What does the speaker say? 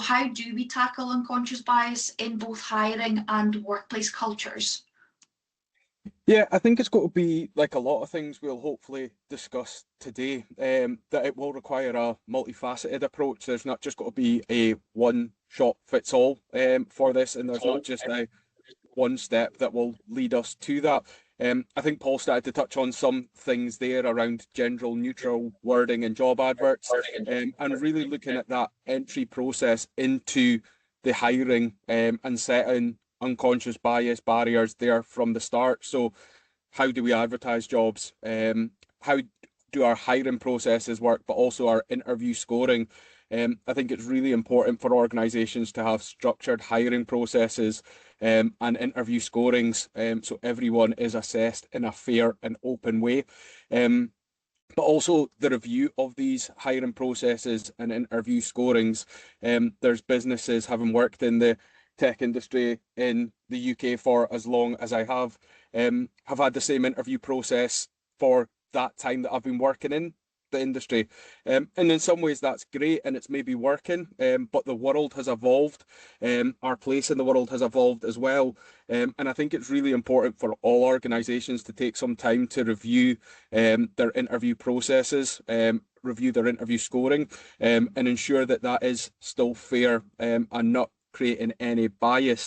how do we tackle unconscious bias in both hiring and workplace cultures? Yeah, I think it's got to be like a lot of things we'll hopefully discuss today, that it will require a multifaceted approach. There's not just got to be a one shot fits all for this, and there's not just a one step that will lead us to that. I think Paul started to touch on some things there around gender neutral wording and job adverts, and really looking at that entry process into the hiring, and setting unconscious bias barriers there from the start. So, how do we advertise jobs? How do our hiring processes work, but also our interview scoring? I think it's really important for organisations to have structured hiring processes, and interview scorings, so everyone is assessed in a fair and open way. Um, but also the review of these hiring processes and interview scorings. There's businesses, having worked in the tech industry in the UK for as long as I have had the same interview process for that time that I've been working in the industry. And in some ways that's great and it's maybe working, but the world has evolved. Our place in the world has evolved as well. And I think it's really important for all organisations to take some time to review their interview processes, review their interview scoring, and ensure that that is still fair, and not creating any bias